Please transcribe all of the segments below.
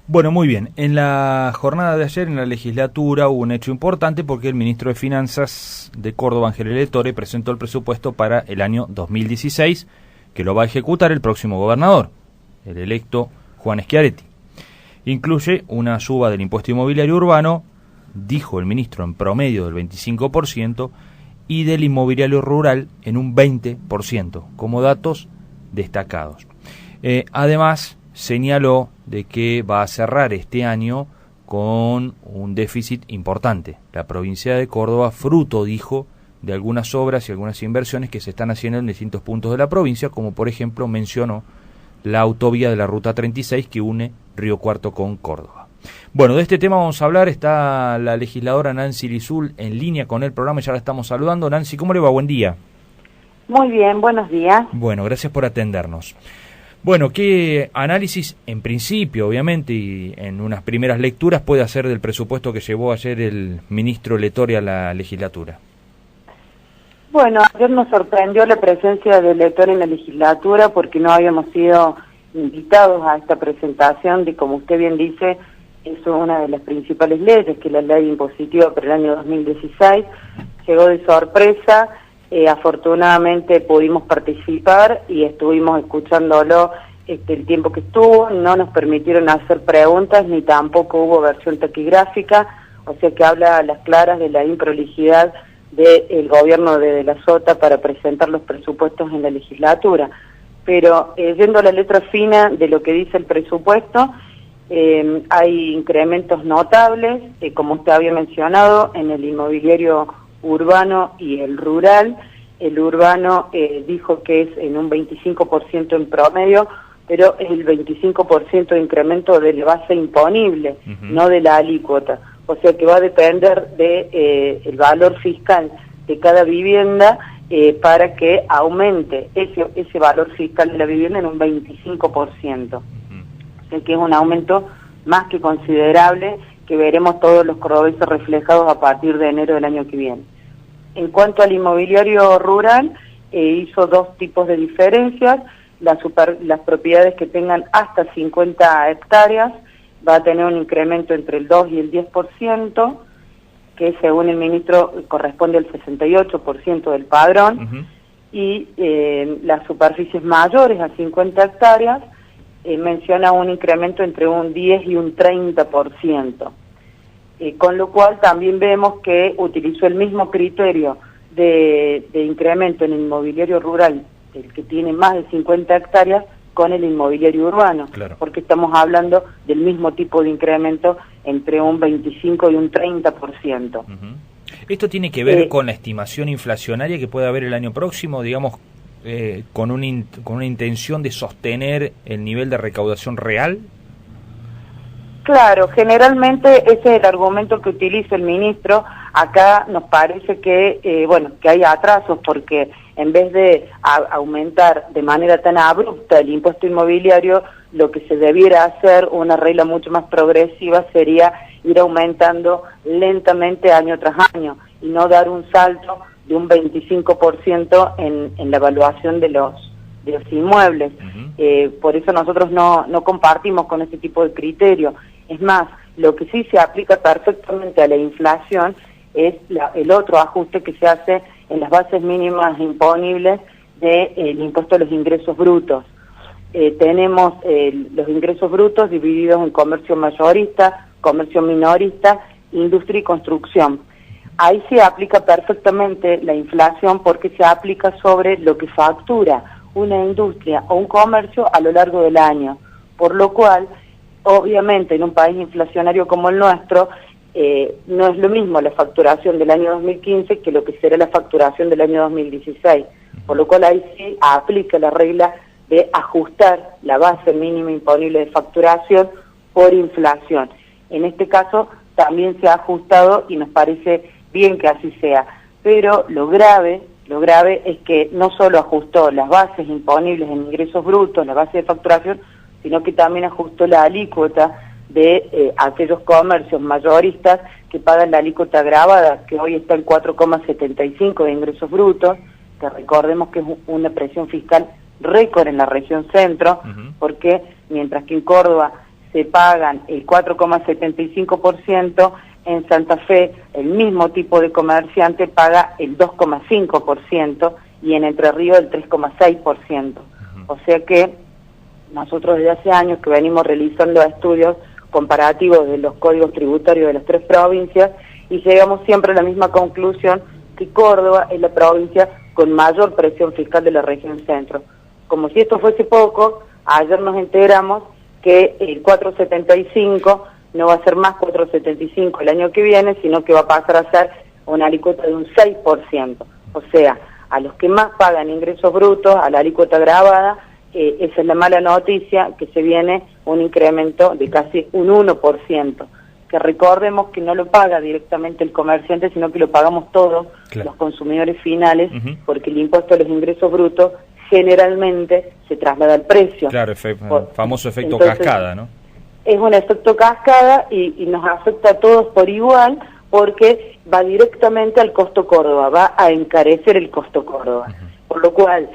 Bueno, muy bien. En la jornada de ayer en la legislatura hubo un hecho importante porque el ministro de Finanzas de Córdoba, Ángel Elettore, presentó el presupuesto para el año 2016, que lo va a ejecutar el próximo gobernador, el electo Juan Schiaretti. Incluye una suba del impuesto inmobiliario urbano, dijo el ministro, en promedio del 25%, y del inmobiliario rural en un 20%, como datos destacados. Además, señaló de que va a cerrar este año con un déficit importante. La provincia de Córdoba, fruto, dijo, de algunas obras y algunas inversiones que se están haciendo en distintos puntos de la provincia, como por ejemplo mencionó la autovía de la Ruta 36 que une Río Cuarto con Córdoba. Bueno, de este tema vamos a hablar. Está la legisladora Nancy Lizul en línea con el programa y ya la estamos saludando. Nancy, ¿cómo le va? Buen día. Muy bien, buenos días. Bueno, gracias por atendernos. Bueno, ¿qué análisis, en principio, obviamente, y en unas primeras lecturas, puede hacer del presupuesto que llevó ayer el ministro Elettore a la legislatura? Bueno, ayer nos sorprendió la presencia de Elettore en la legislatura porque no habíamos sido invitados a esta presentación de, como usted bien dice, es una de las principales leyes, que es la ley impositiva para el año 2016. Llegó de sorpresa. Afortunadamente pudimos participar y estuvimos escuchándolo el tiempo que estuvo. No nos permitieron hacer preguntas ni tampoco hubo versión taquigráfica, o sea que habla a las claras de la improlijidad del gobierno de la Sota para presentar los presupuestos en la legislatura. Pero yendo a la letra fina de lo que dice el presupuesto, hay incrementos notables, como usted había mencionado, en el inmobiliario urbano y el rural. El urbano dijo que es en un 25% en promedio, pero es el 25% de incremento de la base imponible, no de la alícuota. O sea que va a depender de el valor fiscal de cada vivienda para que aumente ese valor fiscal de la vivienda en un 25%. O sea que es un aumento más que considerable que veremos todos los cordobeses reflejados a partir de enero del año que viene. En cuanto al inmobiliario rural, hizo dos tipos de diferencias. Las propiedades que tengan hasta 50 hectáreas va a tener un incremento entre el 2 y el 10%, que según el ministro corresponde al 68% del padrón, y las superficies mayores a 50 hectáreas menciona un incremento entre un 10 y un 30%. Con lo cual también vemos que utilizó el mismo criterio de incremento en el inmobiliario rural, el que tiene más de 50 hectáreas, con el inmobiliario urbano, claro, porque estamos hablando del mismo tipo de incremento entre un 25 y un 30%. ¿Esto tiene que ver con la estimación inflacionaria que puede haber el año próximo, digamos, con una intención de sostener el nivel de recaudación real? Claro, generalmente ese es el argumento que utiliza el ministro. Acá nos parece que, que hay atrasos porque en vez de aumentar de manera tan abrupta el impuesto inmobiliario, lo que se debiera hacer, una regla mucho más progresiva, sería ir aumentando lentamente año tras año y no dar un salto de un 25% en la evaluación de los inmuebles. Por eso nosotros no compartimos con ese tipo de criterio. Es más, lo que sí se aplica perfectamente a la inflación es el otro ajuste que se hace en las bases mínimas imponibles del impuesto a los ingresos brutos. Tenemos los ingresos brutos divididos en comercio mayorista, comercio minorista, industria y construcción. Ahí se aplica perfectamente la inflación porque se aplica sobre lo que factura una industria o un comercio a lo largo del año, por lo cual, obviamente, en un país inflacionario como el nuestro, no es lo mismo la facturación del año 2015 que lo que será la facturación del año 2016, por lo cual ahí sí aplica la regla de ajustar la base mínima imponible de facturación por inflación. En este caso también se ha ajustado y nos parece bien que así sea, pero lo grave es que no solo ajustó las bases imponibles en ingresos brutos, la base de facturación, sino que también ajustó la alícuota de aquellos comercios mayoristas que pagan la alícuota agravada, que hoy está en 4,75 de ingresos brutos, que recordemos que es una presión fiscal récord en la región centro, porque mientras que en Córdoba se pagan el 4,75%, en Santa Fe el mismo tipo de comerciante paga el 2,5% y en Entre Ríos el 3,6%. O sea que nosotros desde hace años que venimos realizando estudios comparativos de los códigos tributarios de las tres provincias y llegamos siempre a la misma conclusión, que Córdoba es la provincia con mayor presión fiscal de la región centro. Como si esto fuese poco, ayer nos enteramos que el 4,75 no va a ser más 4,75 el año que viene, sino que va a pasar a ser una alícuota de un 6%. O sea, a los que más pagan ingresos brutos, a la alícuota gravada, esa es la mala noticia, que se viene un incremento de casi un 1%. Que recordemos que no lo paga directamente el comerciante, sino que lo pagamos todos, claro, los consumidores finales, porque el impuesto a los ingresos brutos generalmente se traslada al precio. Claro, famoso efecto cascada, ¿no? Es un efecto cascada y nos afecta a todos por igual, porque va directamente al costo Córdoba, va a encarecer el costo Córdoba. Por lo cual,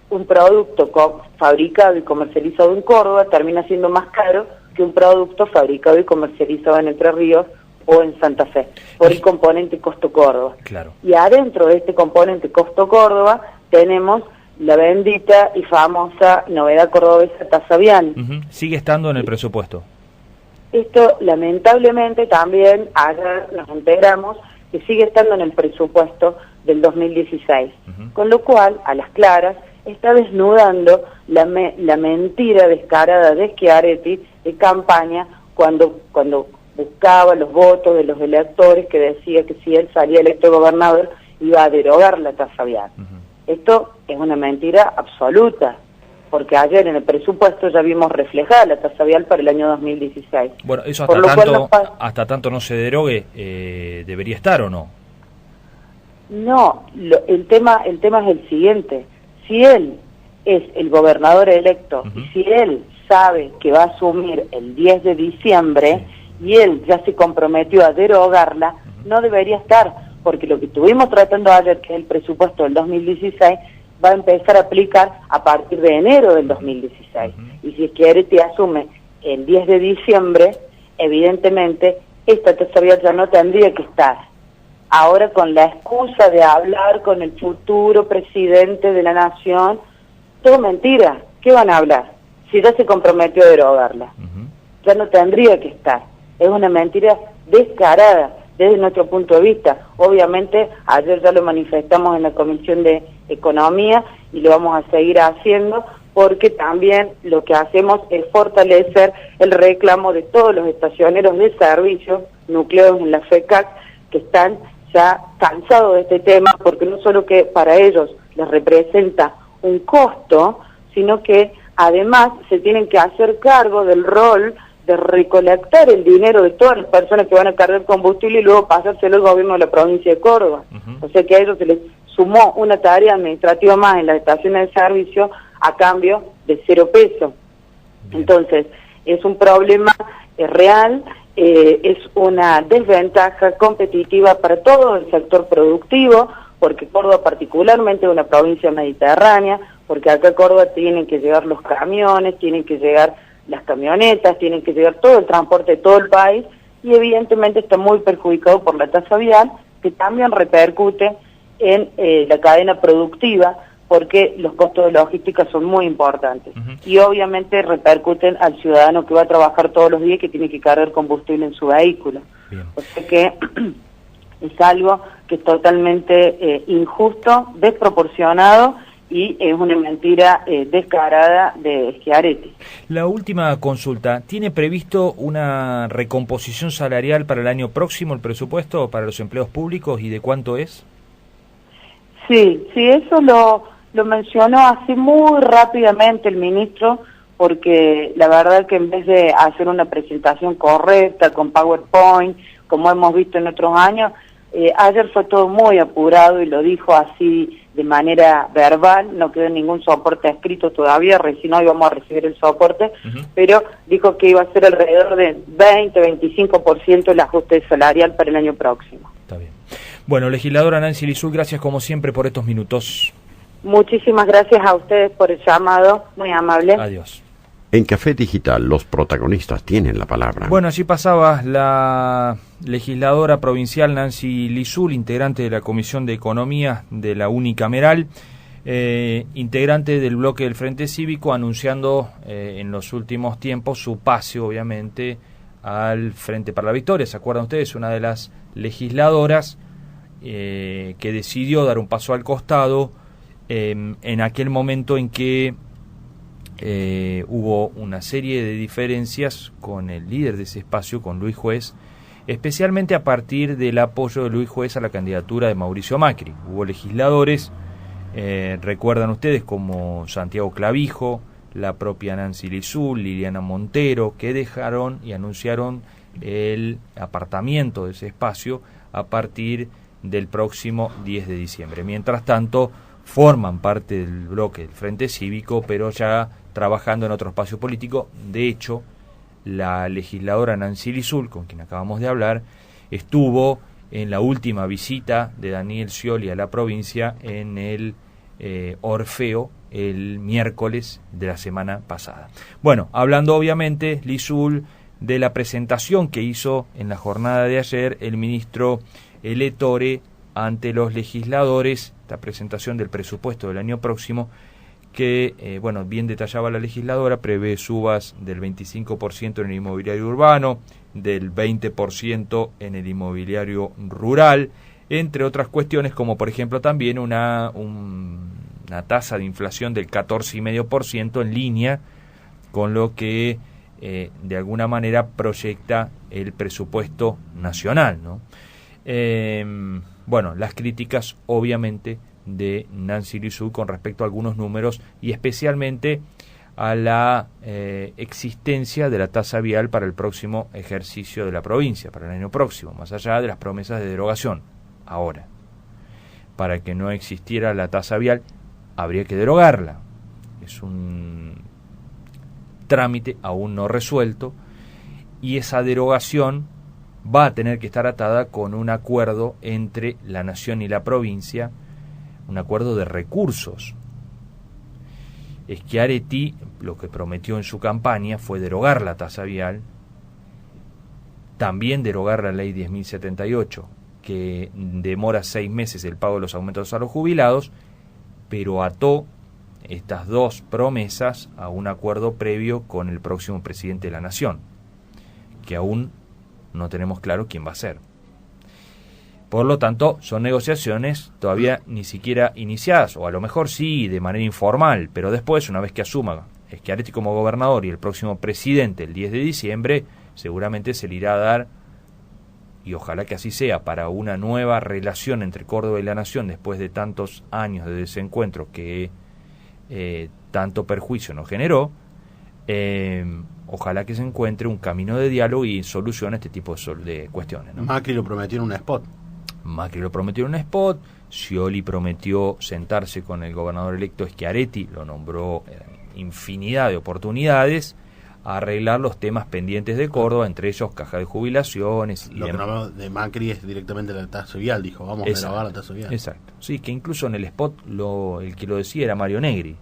un producto fabricado y comercializado en Córdoba termina siendo más caro que un producto fabricado y comercializado en Entre Ríos o en Santa Fe, por el componente costo Córdoba. Claro. Y adentro de este componente costo Córdoba tenemos la bendita y famosa novedad cordobesa tasa vial. ¿Sigue estando en el presupuesto? Esto, lamentablemente, también ayer nos enteramos que sigue estando en el presupuesto del 2016. Con lo cual, a las claras, está desnudando la mentira descarada de Schiaretti de campaña cuando buscaba los votos de los electores, que decía que si él salía electo gobernador iba a derogar la tasa vial. Esto es una mentira absoluta, porque ayer en el presupuesto ya vimos reflejada la tasa vial para el año 2016. Bueno, eso hasta tanto no se derogue, ¿debería estar o no? No, el tema es el siguiente. Si él es el gobernador electo, y si él sabe que va a asumir el 10 de diciembre, y él ya se comprometió a derogarla, no debería estar, porque lo que estuvimos tratando ayer, que es el presupuesto del 2016, va a empezar a aplicar a partir de enero del 2016. Y si Schiaretti asume el 10 de diciembre, evidentemente esta tasa vial ya no tendría que estar. Ahora, con la excusa de hablar con el futuro presidente de la nación, todo mentira. ¿Qué van a hablar? Si ya se comprometió a derogarla. Ya no tendría que estar. Es una mentira descarada desde nuestro punto de vista. Obviamente, ayer ya lo manifestamos en la Comisión de Economía y lo vamos a seguir haciendo, porque también lo que hacemos es fortalecer el reclamo de todos los estacioneros de servicio nucleados en la FECAC, que están ya cansados de este tema, porque no solo que para ellos les representa un costo, sino que además se tienen que hacer cargo del rol de recolectar el dinero de todas las personas que van a cargar combustible y luego pasárselo al gobierno de la provincia de Córdoba. O sea que a ellos se les sumó una tarea administrativa más en las estaciones de servicio a cambio de 0 pesos. Entonces, es un problema real, es una desventaja competitiva para todo el sector productivo, porque Córdoba particularmente es una provincia mediterránea, porque acá a Córdoba tienen que llegar los camiones, tienen que llegar las camionetas, tienen que llegar todo el transporte de todo el país, y evidentemente está muy perjudicado por la tasa vial, que también repercute en la cadena productiva, porque los costos de logística son muy importantes. Y obviamente repercuten al ciudadano que va a trabajar todos los días, que tiene que cargar combustible en su vehículo. O sea que es algo que es totalmente injusto, desproporcionado, y es una mentira descarada de Schiaretti. La última consulta, ¿tiene previsto una recomposición salarial para el año próximo, el presupuesto para los empleos públicos, y de cuánto es? Sí, eso lo mencionó así muy rápidamente el ministro, porque la verdad que en vez de hacer una presentación correcta con PowerPoint, como hemos visto en otros años, ayer fue todo muy apurado y lo dijo así de manera verbal, no quedó ningún soporte escrito todavía, recién hoy vamos a recibir el soporte, pero dijo que iba a ser alrededor de 20-25% el ajuste salarial para el año próximo. Está bien. Bueno, legisladora Nancy Lizul, gracias como siempre por estos minutos. Muchísimas gracias a ustedes por el llamado, muy amable. Adiós. En Café Digital, los protagonistas tienen la palabra. Bueno, allí pasaba la legisladora provincial Nancy Lizul, integrante de la Comisión de Economía de la Unicameral, integrante del bloque del Frente Cívico, anunciando en los últimos tiempos su pase, obviamente, al Frente para la Victoria. ¿Se acuerdan ustedes? Una de las legisladoras que decidió dar un paso al costado en aquel momento en que hubo una serie de diferencias con el líder de ese espacio, con Luis Juez, especialmente a partir del apoyo de Luis Juez a la candidatura de Mauricio Macri. Hubo legisladores, recuerdan ustedes, como Santiago Clavijo, la propia Nancy Lizul, Liliana Montero, que dejaron y anunciaron el apartamiento de ese espacio a partir del próximo 10 de diciembre. Mientras tanto, forman parte del bloque del Frente Cívico, pero ya trabajando en otro espacio político. De hecho, la legisladora Nancy Lizul, con quien acabamos de hablar, estuvo en la última visita de Daniel Scioli a la provincia en el Orfeo el miércoles de la semana pasada. Bueno, hablando obviamente, Lizul, de la presentación que hizo en la jornada de ayer el ministro Letore ante los legisladores, esta presentación del presupuesto del año próximo, que, bien detallaba la legisladora, prevé subas del 25% en el inmobiliario urbano, del 20% en el inmobiliario rural, entre otras cuestiones, como por ejemplo también una tasa de inflación del 14,5% en línea con lo que de alguna manera proyecta el presupuesto nacional, ¿no? Las críticas obviamente de Nancy Lizul con respecto a algunos números y especialmente a la existencia de la tasa vial para el próximo ejercicio de la provincia, para el año próximo, más allá de las promesas de derogación. Ahora, para que no existiera la tasa vial, habría que derogarla. Es un trámite aún no resuelto y esa derogación va a tener que estar atada con un acuerdo entre la nación y la provincia, un acuerdo de recursos. Schiaretti lo que prometió en su campaña fue derogar la tasa vial, también derogar la ley 10.078, que demora 6 meses el pago de los aumentos a los jubilados, pero ató estas dos promesas a un acuerdo previo con el próximo presidente de la nación, que aún no tenemos claro quién va a ser. Por lo tanto, son negociaciones todavía ni siquiera iniciadas, o a lo mejor sí, de manera informal, pero después, una vez que asuma Schiaretti como gobernador y el próximo presidente el 10 de diciembre, seguramente se le irá a dar, y ojalá que así sea, para una nueva relación entre Córdoba y la nación después de tantos años de desencuentro que tanto perjuicio nos generó. Ojalá que se encuentre un camino de diálogo y solución a este tipo de cuestiones, ¿no? Macri lo prometió en un spot. Scioli prometió sentarse con el gobernador electo Schiaretti, lo nombró infinidad de oportunidades, a arreglar los temas pendientes de Córdoba, entre ellos caja de jubilaciones. Lo que no habló de Macri es directamente la tasa vial, dijo, vamos a derogar la tasa vial. Exacto, sí, que incluso en el spot el que lo decía era Mario Negri,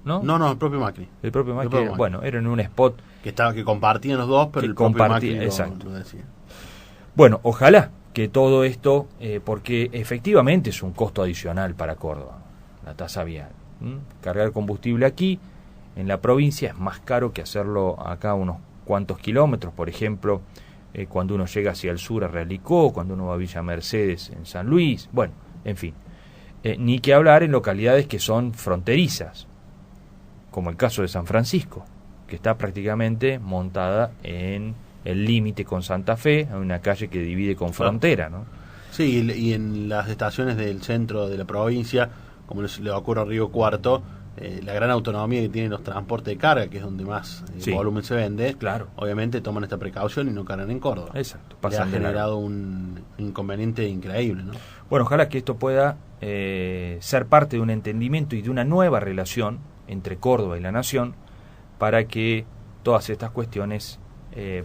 ¿no? No, el propio Macri. El propio Macri. Bueno, era en un spot que compartían los dos, pero el propio Macri lo decía. Bueno, ojalá que todo esto, porque efectivamente es un costo adicional para Córdoba, la tasa vial. Cargar combustible aquí, en la provincia, es más caro que hacerlo acá unos cuantos kilómetros, por ejemplo, cuando uno llega hacia el sur a Realicó, cuando uno va a Villa Mercedes en San Luis, bueno, en fin. Ni que hablar en localidades que son fronterizas, como el caso de San Francisco, que está prácticamente montada en el límite con Santa Fe, en una calle que divide con frontera, ¿no? Sí, y en las estaciones del centro de la provincia, como le ocurre a Río Cuarto, la gran autonomía que tienen los transportes de carga, que es donde más volumen se vende, claro, obviamente toman esta precaución y no cargan en Córdoba. Exacto, le ha generado un inconveniente increíble, ¿no? Bueno, ojalá que esto pueda ser parte de un entendimiento y de una nueva relación entre Córdoba y la nación, para que todas estas cuestiones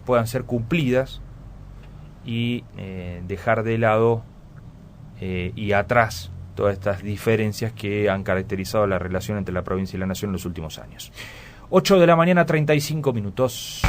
puedan ser cumplidas y dejar de lado y atrás todas estas diferencias que han caracterizado la relación entre la provincia y la nación en los últimos años. 8 de la mañana, 35 minutos.